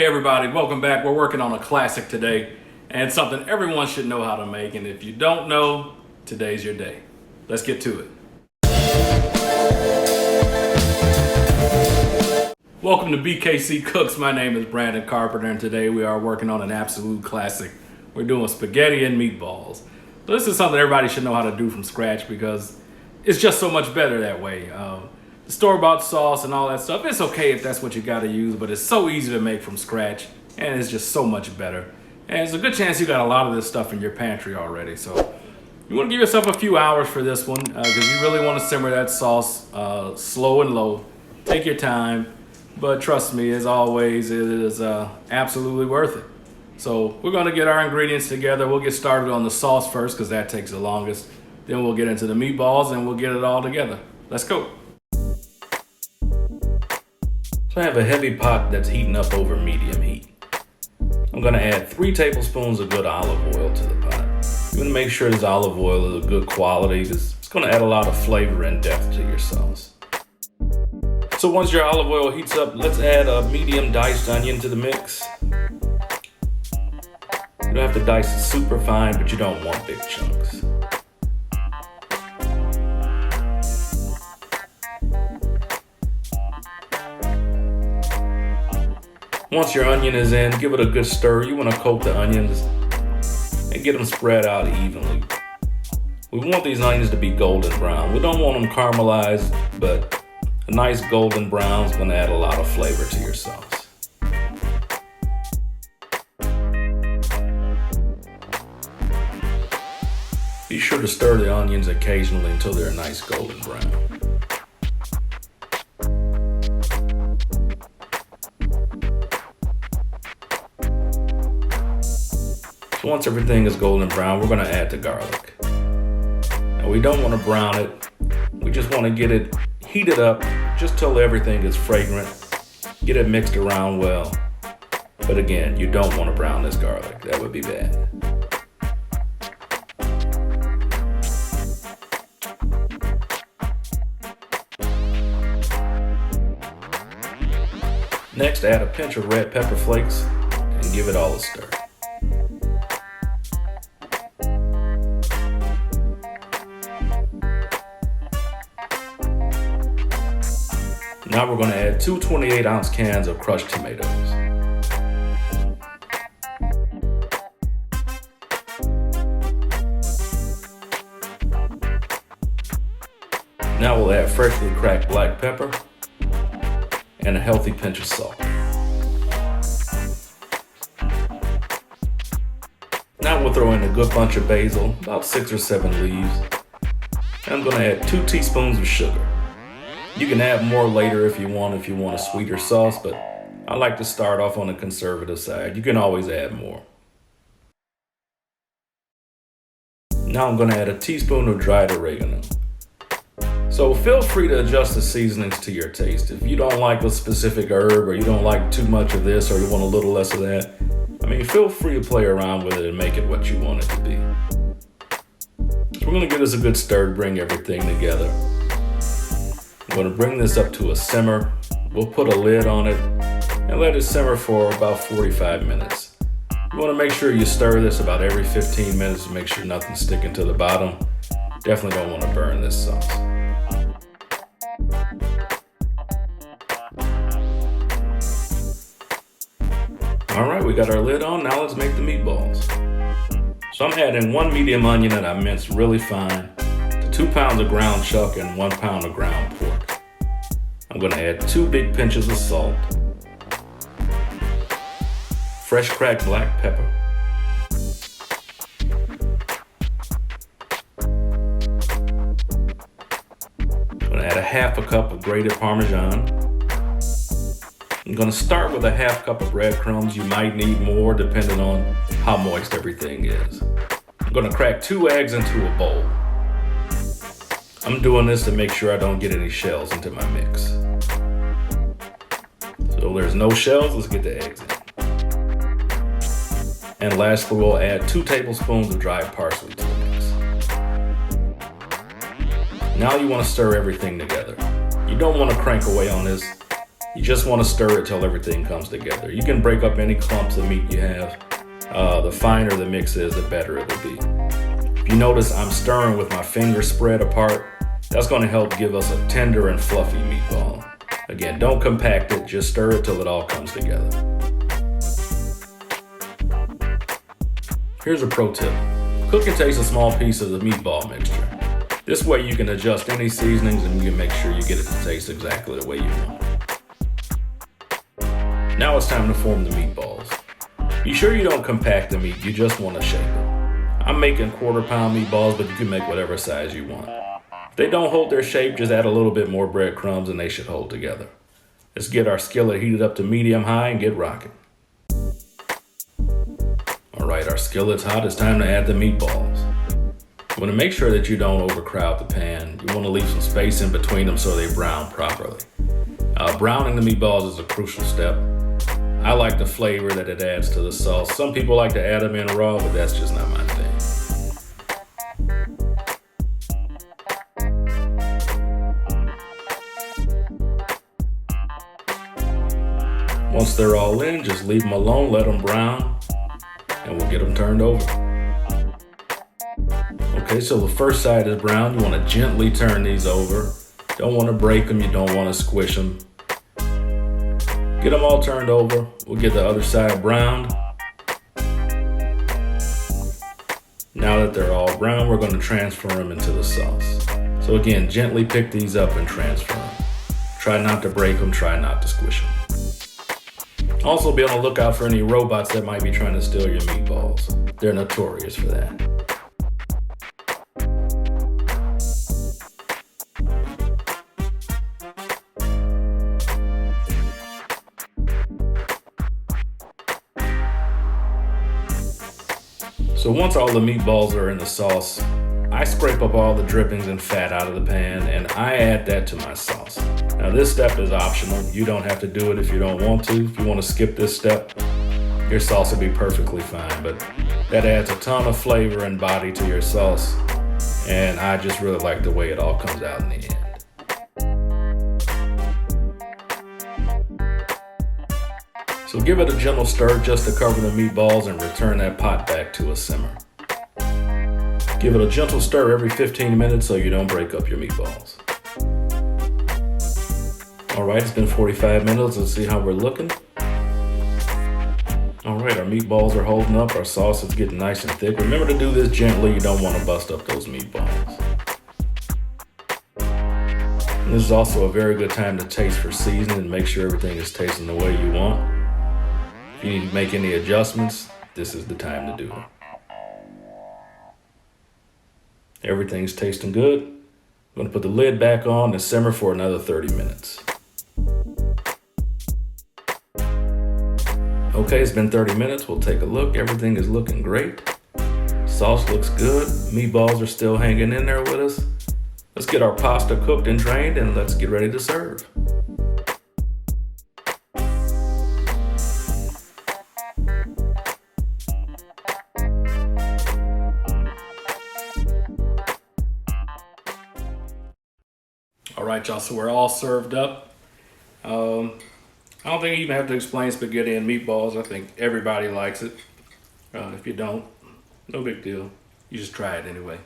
Hey everybody, welcome back. We're working on a classic today, and it's something everyone should know how to make, and if you don't know, today's your day. Let's get to it. Welcome to BKC Cooks. My name is Brandon Carpenter, and today we are working on an absolute classic. We're doing spaghetti and meatballs. So this is something everybody should know how to do from scratch because it's just so much better that way. The store-bought sauce and all that stuff, it's okay if that's what you gotta use, but it's so easy to make from scratch, and it's just so much better. And there's a good chance you got a lot of this stuff in your pantry already, so you wanna give yourself a few hours for this one, because you really wanna simmer that sauce slow and low. Take your time, but trust me, as always, it is absolutely worth it. So we're gonna get our ingredients together. We'll get started on the sauce first, because that takes the longest. Then we'll get into the meatballs, and we'll get it all together. Let's go. So I have a heavy pot that's heating up over medium heat. I'm gonna add 3 tablespoons of good olive oil to the pot. You wanna make sure this olive oil is of good quality because it's gonna add a lot of flavor and depth to your sauce. So once your olive oil heats up, let's add a medium diced onion to the mix. You don't have to dice it super fine, but you don't want big chunks. Once your onion is in, give it a good stir. You want to coat the onions and get them spread out evenly. We want these onions to be golden brown. We don't want them caramelized, but a nice golden brown is going to add a lot of flavor to your sauce. Be sure to stir the onions occasionally until they're a nice golden brown. Once everything is golden brown, we're going to add the garlic. Now we don't want to brown it. We just want to get it heated up just till everything is fragrant. Get it mixed around well. But again, you don't want to brown this garlic. That would be bad. Next, add a pinch of red pepper flakes and give it all a stir. Now we're going to add 2 28-ounce cans of crushed tomatoes. Now we'll add freshly cracked black pepper and a healthy pinch of salt. Now we'll throw in a good bunch of basil, about 6 or 7 leaves. And I'm going to add 2 teaspoons of sugar. You can add more later if you want a sweeter sauce, but I like to start off on the conservative side. You can always add more. Now I'm going to add a teaspoon of dried oregano. So feel free to adjust the seasonings to your taste. If you don't like a specific herb, or you don't like too much of this, or you want a little less of that, feel free to play around with it and make it what you want it to be. So we're going to give this a good stir to bring everything together. I'm going to bring this up to a simmer. We'll put a lid on it and let it simmer for about 45 minutes. You want to make sure you stir this about every 15 minutes to make sure nothing's sticking to the bottom. Definitely don't want to burn this sauce. All right, we got our lid on. Now let's make the meatballs. So I'm adding 1 medium onion that I minced really fine, 2 pounds of ground chuck and 1 pound of ground pork. I'm going to add 2 big pinches of salt, fresh cracked black pepper, I'm going to add a half a cup of grated Parmesan. I'm going to start with a half cup of breadcrumbs. You might need more depending on how moist everything is. I'm going to crack 2 eggs into a bowl. I'm doing this to make sure I don't get any shells into my mix. So there's no shells, let's get the eggs in. And lastly, we'll add 2 tablespoons of dried parsley to the mix. Now you want to stir everything together. You don't want to crank away on this. You just want to stir it till everything comes together. You can break up any clumps of meat you have. The finer the mix is, the better it'll be. If you notice, I'm stirring with my fingers spread apart. That's going to help give us a tender and fluffy meatball. Again, don't compact it, just stir it till it all comes together. Here's a pro tip. Cook and taste a small piece of the meatball mixture. This way you can adjust any seasonings and you can make sure you get it to taste exactly the way you want. Now it's time to form the meatballs. Be sure you don't compact the meat, you just want to shape it. I'm making 1/4 pound meatballs, but you can make whatever size you want. If they don't hold their shape, just add a little bit more breadcrumbs and they should hold together. Let's get our skillet heated up to medium high and get rocking. All right, our skillet's hot, it's time to add the meatballs. You want to make sure that you don't overcrowd the pan. You want to leave some space in between them so they brown properly. Browning the meatballs is a crucial step. I like the flavor that it adds to the sauce. Some people like to add them in raw, but that's just not my thing. Once they're all in, just leave them alone, let them brown, and we'll get them turned over. Okay, so the first side is brown. You want to gently turn these over. Don't want to break them, you don't want to squish them. Get them all turned over. We'll get the other side browned. Now that they're all brown, we're going to transfer them into the sauce. So again, gently pick these up and transfer them. Try not to break them, try not to squish them. Also be on the lookout for any robots that might be trying to steal your meatballs. They're notorious for that. So once all the meatballs are in the sauce, I scrape up all the drippings and fat out of the pan and I add that to my sauce. Now this step is optional. You don't have to do it if you don't want to. If you want to skip this step, your sauce will be perfectly fine, but that adds a ton of flavor and body to your sauce, and I just really like the way it all comes out in the end. So give it a gentle stir just to cover the meatballs and return that pot back to a simmer. Give it a gentle stir every 15 minutes so you don't break up your meatballs. All right, it's been 45 minutes. Let's see how we're looking. All right, our meatballs are holding up. Our sauce is getting nice and thick. Remember to do this gently. You don't want to bust up those meatballs. And this is also a very good time to taste for seasoning and make sure everything is tasting the way you want. If you need to make any adjustments, this is the time to do it. Everything's tasting good. I'm going to put the lid back on and simmer for another 30 minutes. Okay, it's been 30 minutes. We'll take a look. Everything is looking great. Sauce looks good. Meatballs are still hanging in there with us. Let's get our pasta cooked and drained and let's get ready to serve. All right, y'all, so we're all served up. I don't think you even have to explain spaghetti and meatballs. I think everybody likes it. If you don't, no big deal. You just try it anyway.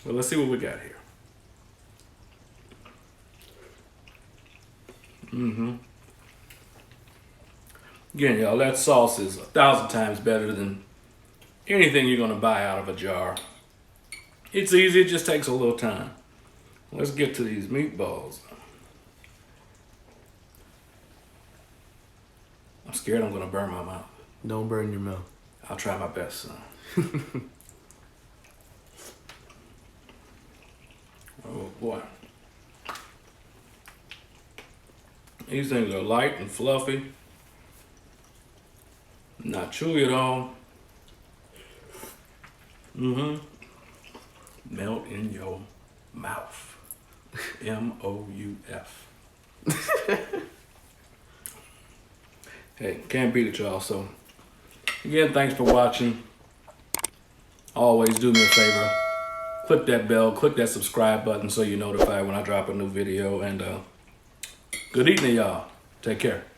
Well, let's see what we got here. Again, y'all, that sauce is 1,000 times better than anything you're gonna buy out of a jar. It's easy, it just takes a little time. Let's get to these meatballs. I'm scared I'm gonna burn my mouth. Don't burn your mouth. I'll try my best, son. Oh boy. These things are light and fluffy. Not chewy at all. Melt in your mouth. M-O-U-F. Hey, can't beat it, y'all. So, again, thanks for watching. Always do me a favor. Click that bell, click that subscribe button so you're notified when I drop a new video. And good evening, y'all. Take care.